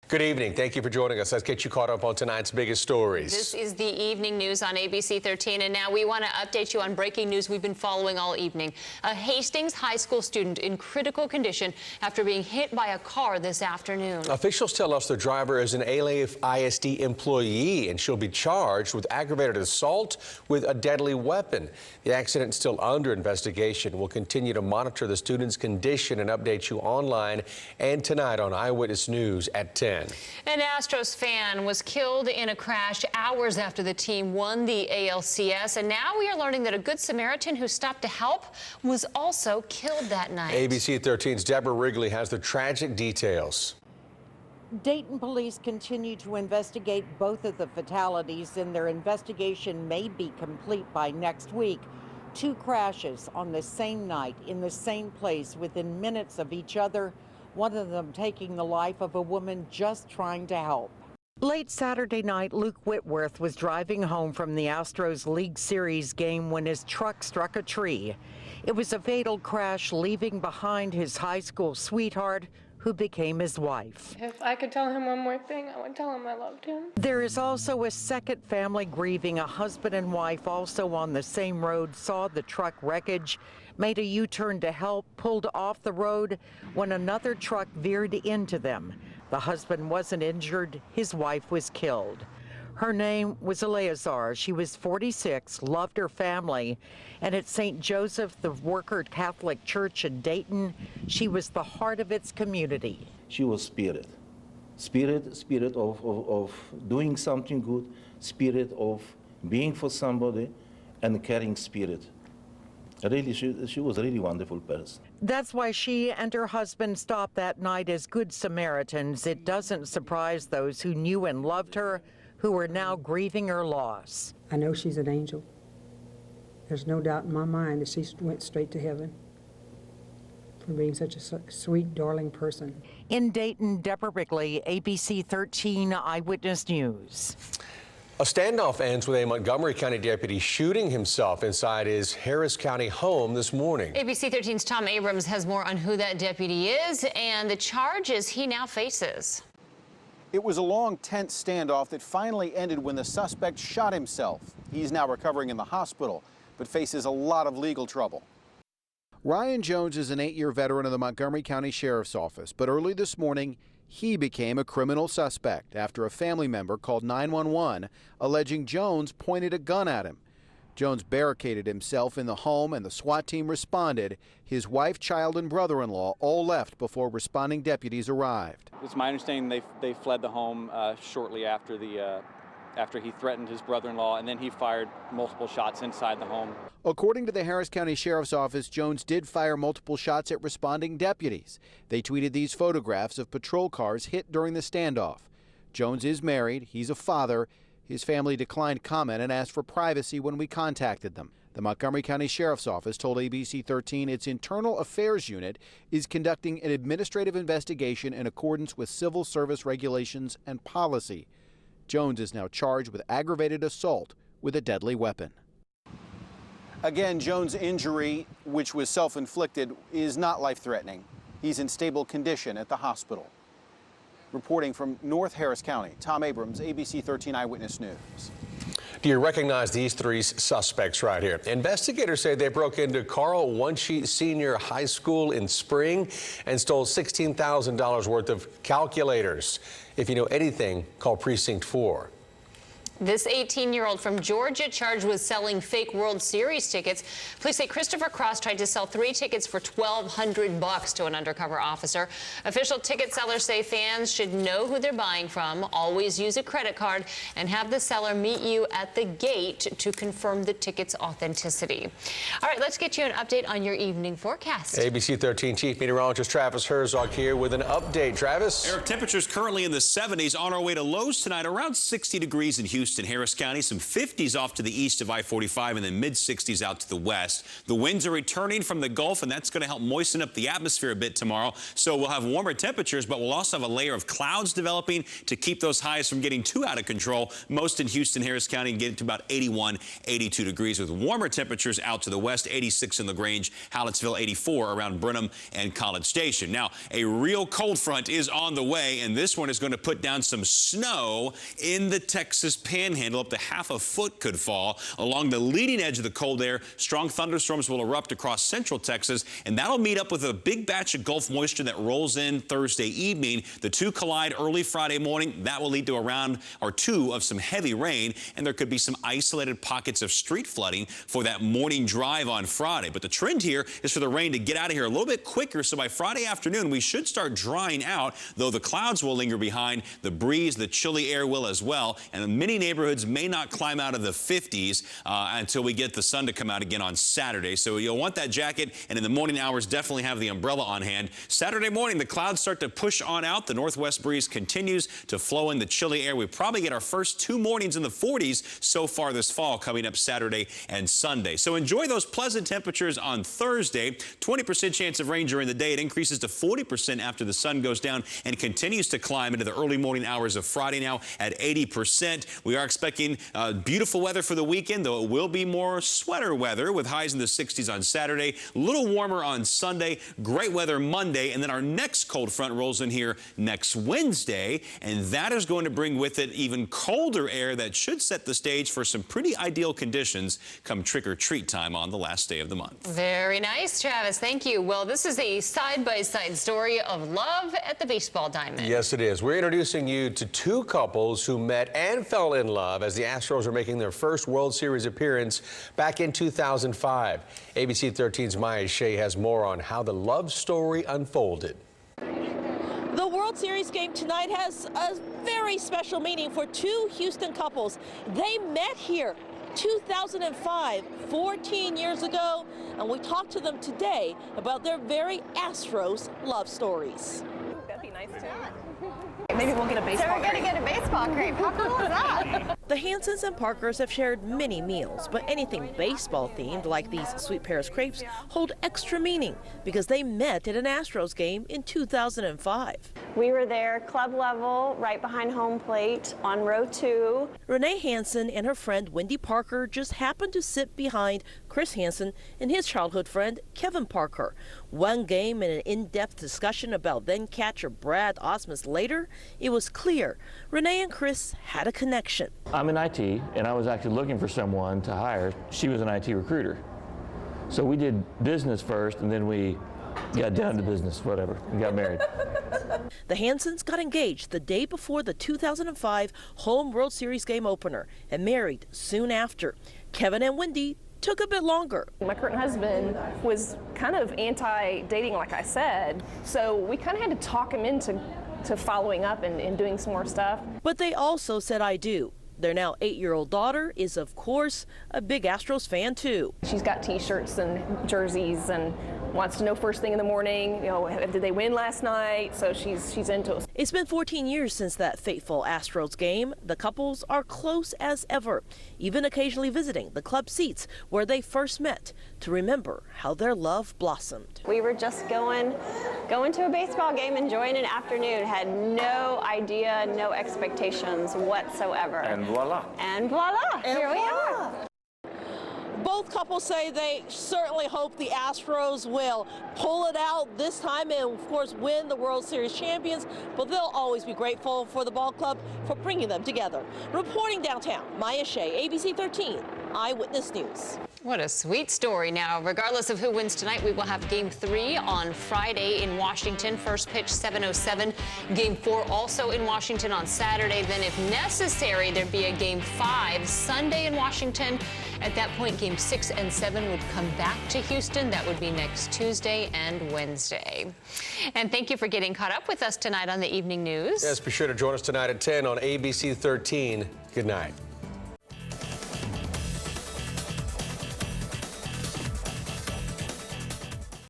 Good evening. Thank you for joining us. Let's get you caught up on tonight's biggest stories. This is the evening news on ABC13, and now we want to update you on breaking news we've been following all evening. A Hastings High School student in critical condition after being hit by a car this afternoon. Officials tell us the driver is an Alief ISD employee, and she'll be charged with aggravated assault with a deadly weapon. The accident is still under investigation. We'll continue to monitor the student's condition and update you online and tonight on Eyewitness News at 10. An Astros fan was killed in a crash hours after the team won the ALCS, and now we are learning that a Good Samaritan who stopped to help was also killed that night. ABC 13's Deborah Wrigley has the tragic details. Dayton police continue to investigate both of the fatalities, and their investigation may be complete by next week. Two crashes on the same night in the same place within minutes of each other, one of them taking the life of a woman just trying to help. Late Saturday night, Luke Whitworth was driving home from the Astros League Series game when his truck struck a tree. It was a fatal crash, leaving behind his high school sweetheart, who became his wife. If I could tell him one more thing, I would tell him I loved him. There is also a second family grieving. A husband and wife, also on the same road, saw the truck wreckage, made a U-turn to help, pulled off the road when another truck veered into them. The husband wasn't injured, his wife was killed. Her name was Eleazar. She was 46, loved her family, and at St. Joseph, the Worker Catholic Church in Dayton, she was the heart of its community. She was spirit of doing something good, spirit of being for somebody, and caring spirit. Really, she was a really wonderful person. That's why she and her husband stopped that night as Good Samaritans. It doesn't surprise those who knew and loved her, who are now grieving her loss. I know she's an angel. There's no doubt in my mind that she went straight to heaven for being such a sweet, darling person. In Dayton, Deborah Wrigley, ABC 13 Eyewitness News. A standoff ends with a Montgomery County deputy shooting himself inside his Harris County home this morning. ABC 13's Tom Abrams has more on who that deputy is and the charges he now faces. It was a long, tense standoff that finally ended when the suspect shot himself. He's now recovering in the hospital, but faces a lot of legal trouble. Ryan Jones is an 8-year veteran of the Montgomery County Sheriff's Office, but early this morning, he became a criminal suspect after a family member called 911 alleging Jones pointed a gun at him. Jones barricaded himself in the home and the SWAT team responded. His wife, child, and brother-in-law all left before responding deputies arrived. It's my understanding they fled the home shortly after after he threatened his brother-in-law, and then he fired multiple shots inside the home. According to the Harris County Sheriff's Office, Jones did fire multiple shots at responding deputies. They tweeted these photographs of patrol cars hit during the standoff. Jones is married. He's a father. His family declined comment and asked for privacy when we contacted them. The Montgomery County Sheriff's Office told ABC 13 its Internal Affairs Unit is conducting an administrative investigation in accordance with civil service regulations and policy. Jones is now charged with aggravated assault with a deadly weapon. Again, Jones' injury, which was self-inflicted, is not life-threatening. He's in stable condition at the hospital. Reporting from North Harris County, Tom Abrams, ABC 13 Eyewitness News. Do you recognize these three suspects right here? Investigators say they broke into Carl One-Sheet Senior High School in spring and stole $16,000 worth of calculators. If you know anything, call Precinct 4. This 18-year-old from Georgia charged with selling fake World Series tickets. Police say Christopher Cross tried to sell 3 tickets for $1,200 to an undercover officer. Official ticket sellers say fans should know who they're buying from, always use a credit card, and have the seller meet you at the gate to confirm the ticket's authenticity. All right, let's get you an update on your evening forecast. ABC 13 Chief Meteorologist Travis Herzog here with an update. Travis? Eric, temperatures currently in the 70s, on our way to lows tonight around 60 degrees in Houston. Houston, Harris County. Some 50s off to the east of I-45 and then mid-60s out to the west. The winds are returning from the Gulf, and that's going to help moisten up the atmosphere a bit tomorrow. So we'll have warmer temperatures, but we'll also have a layer of clouds developing to keep those highs from getting too out of control. Most in Houston, Harris County, get to about 81, 82 degrees with warmer temperatures out to the west, 86 in LaGrange, Hallettsville, 84 around Brenham and College Station. Now, a real cold front is on the way, and this one is going to put down some snow in the Texas Panhandle. Up to half a foot could fall along the leading edge of the cold air. Strong thunderstorms will erupt across central Texas, and that'll meet up with a big batch of Gulf moisture that rolls in Thursday evening. The two collide early Friday morning. That will lead to a round or two of some heavy rain, and there could be some isolated pockets of street flooding for that morning drive on Friday. But the trend here is for the rain to get out of here a little bit quicker, so by Friday afternoon we should start drying out, though the clouds will linger behind. The breeze, the chilly air will as well, and many neighborhoods may not climb out of the 50s until we get the sun to come out again on Saturday. So you'll want that jacket, and in the morning hours definitely have the umbrella on hand. Saturday morning the clouds start to push on out. The northwest breeze continues to flow in the chilly air. We probably get our first 2 mornings in the 40s so far this fall coming up Saturday and Sunday. So enjoy those pleasant temperatures on Thursday. 20% chance of rain during the day. It increases to 40% after the sun goes down and continues to climb into the early morning hours of Friday now at 80%. We are expecting beautiful weather for the weekend, though it will be more sweater weather with highs in the 60s on Saturday. A little warmer on Sunday. Great weather Monday. And then our next cold front rolls in here next Wednesday. And that is going to bring with it even colder air that should set the stage for some pretty ideal conditions come trick-or-treat time on the last day of the month. Very nice, Travis. Thank you. Well, this is a side-by-side story of love at the baseball diamond. Yes, it is. We're introducing you to two couples who met and fell in love as the Astros are making their first World Series appearance back in 2005. ABC 13's Maya Shea has more on how the love story unfolded. The World Series game tonight has a very special meaning for two Houston couples. They met here 2005, 14 years ago, and we talked to them today about their very Astros love stories. That'd be nice too. Maybe we'll get a baseball crepe. So we're going to get a baseball crepe. How cool is that? The Hansons and Parkers have shared many meals, but anything baseball themed like these Sweet Paris crepes hold extra meaning because they met at an Astros game in 2005. We were there club level right behind home plate on row 2. Renee Hansen and her friend Wendy Parker just happened to sit behind Chris Hansen and his childhood friend Kevin Parker. One game and an in-depth discussion about then catcher Brad Osmus later, it was clear Renee and Chris had a connection. I'm in IT, and I was actually looking for someone to hire. She was an IT recruiter. So we did business first, and then we got down to business, whatever, and got married. The Hansons got engaged the day before the 2005 home World Series game opener and married soon after. Kevin and Wendy took a bit longer. My current husband was kind of anti-dating, like I said, so we kind of had to talk him into following up and doing some more stuff. But they also said I do. Their now 8-year-old daughter is, of course, a big Astros fan, too. She's got T-shirts and jerseys and wants to know first thing in the morning, you know, did they win last night? So she's into it. It's been 14 years since that fateful Astros game. The couples are close as ever, even occasionally visiting the club seats where they first met to remember how their love blossomed. We were just going to a baseball game, enjoying an afternoon, had no idea, no expectations whatsoever. And voila. And voila, here we are. Both couples say they certainly hope the Astros will pull it out this time and, of course, win the World Series champions, but they'll always be grateful for the ball club for bringing them together. Reporting downtown, Maya Shea, ABC 13, Eyewitness News. What a sweet story. Now, regardless of who wins tonight, we will have Game 3 on Friday in Washington. First pitch, 7:07. Game 4 also in Washington on Saturday. Then, if necessary, there'd be a Game 5 Sunday in Washington. At that point, Game 6 and 7 would come back to Houston. That would be next Tuesday and Wednesday. And thank you for getting caught up with us tonight on the Evening News. Yes, be sure to join us tonight at 10 on ABC 13. Good night.